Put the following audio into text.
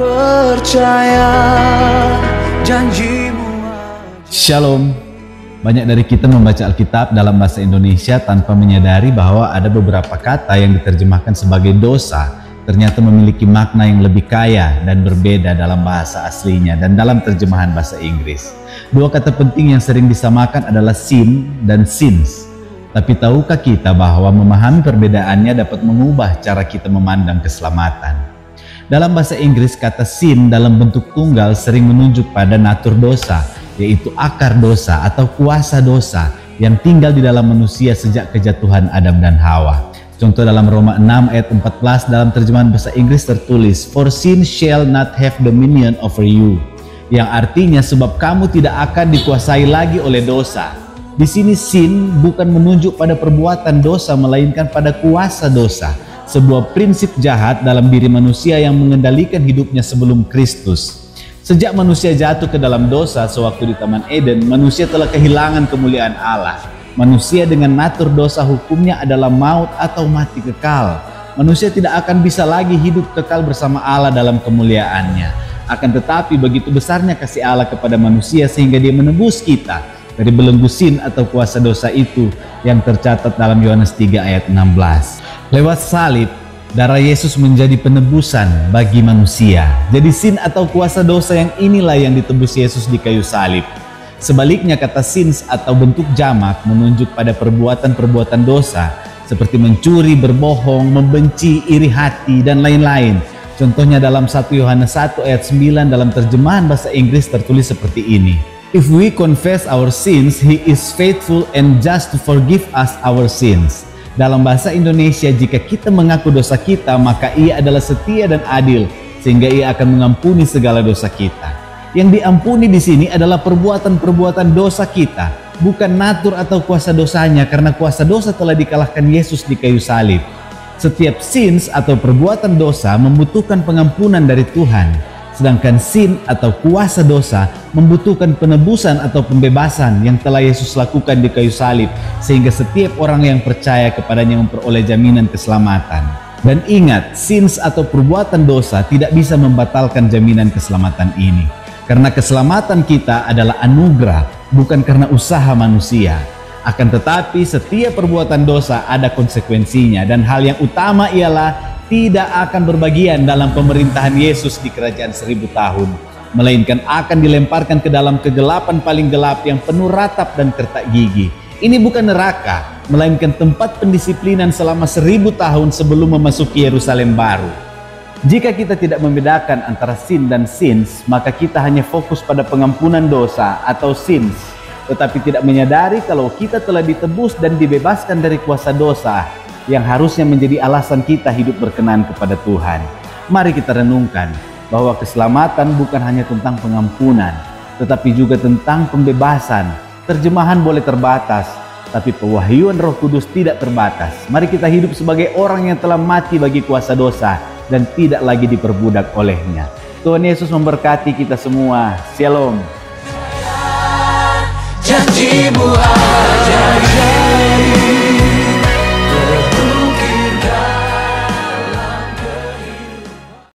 percaya janjimu. Shalom. Banyak dari kita membaca Alkitab dalam bahasa Indonesia tanpa menyadari bahwa ada beberapa kata yang diterjemahkan sebagai dosa ternyata memiliki makna yang lebih kaya dan berbeda dalam bahasa aslinya dan dalam terjemahan bahasa Inggris. Dua kata penting yang sering disamakan adalah sin dan sins. Tapi tahukah kita bahwa memahami perbedaannya dapat mengubah cara kita memandang keselamatan? Dalam bahasa Inggris, kata sin dalam bentuk tunggal sering menunjuk pada natur dosa, yaitu akar dosa atau kuasa dosa yang tinggal di dalam manusia sejak kejatuhan Adam dan Hawa. Contoh dalam Roma 6 ayat 14 dalam terjemahan bahasa Inggris tertulis, "For sin shall not have dominion over you." Yang artinya sebab kamu tidak akan dikuasai lagi oleh dosa. Di sini sin bukan menunjuk pada perbuatan dosa melainkan pada kuasa dosa, sebuah prinsip jahat dalam diri manusia yang mengendalikan hidupnya sebelum Kristus. Sejak manusia jatuh ke dalam dosa sewaktu di Taman Eden, manusia telah kehilangan kemuliaan Allah. Manusia dengan natur dosa hukumnya adalah maut atau mati kekal. Manusia tidak akan bisa lagi hidup kekal bersama Allah dalam kemuliaannya. Akan tetapi begitu besarnya kasih Allah kepada manusia sehingga Dia menebus kita dari belenggu sin atau kuasa dosa itu yang tercatat dalam Yohanes 3 ayat 16. Lewat salib, darah Yesus menjadi penebusan bagi manusia. Jadi sin atau kuasa dosa yang inilah yang ditebus Yesus di kayu salib. Sebaliknya kata sins atau bentuk jamak menunjuk pada perbuatan-perbuatan dosa seperti mencuri, berbohong, membenci, iri hati, dan lain-lain. Contohnya dalam 1 Yohanes 1 ayat 9 dalam terjemahan bahasa Inggris tertulis seperti ini. If we confess our sins, He is faithful and just to forgive us our sins. Dalam bahasa Indonesia, jika kita mengaku dosa kita, maka Ia adalah setia dan adil, sehingga Ia akan mengampuni segala dosa kita. Yang diampuni di sini adalah perbuatan-perbuatan dosa kita, bukan natur atau kuasa dosanya, karena kuasa dosa telah dikalahkan Yesus di kayu salib. Setiap sins atau perbuatan dosa membutuhkan pengampunan dari Tuhan. Sedangkan sin atau kuasa dosa membutuhkan penebusan atau pembebasan yang telah Yesus lakukan di kayu salib, sehingga setiap orang yang percaya kepadanya memperoleh jaminan keselamatan. Dan ingat, sins atau perbuatan dosa tidak bisa membatalkan jaminan keselamatan ini. Karena keselamatan kita adalah anugerah, bukan karena usaha manusia. Akan tetapi setiap perbuatan dosa ada konsekuensinya, dan hal yang utama ialah tidak akan berbagian dalam pemerintahan Yesus di kerajaan 1000 tahun, melainkan akan dilemparkan ke dalam kegelapan paling gelap yang penuh ratap dan kertak gigi. Ini bukan neraka, melainkan tempat pendisiplinan selama 1000 tahun sebelum memasuki Yerusalem baru. Jika kita tidak membedakan antara sin dan sins, maka kita hanya fokus pada pengampunan dosa atau sins, tetapi tidak menyadari kalau kita telah ditebus dan dibebaskan dari kuasa dosa yang harusnya menjadi alasan kita hidup berkenan kepada Tuhan. Mari kita renungkan bahwa keselamatan bukan hanya tentang pengampunan, tetapi juga tentang pembebasan. Terjemahan boleh terbatas, tapi pewahyuan Roh Kudus tidak terbatas. Mari kita hidup sebagai orang yang telah mati bagi kuasa dosa dan tidak lagi diperbudak olehnya. Tuhan Yesus memberkati kita semua. Shalom. Janjimu ajaib.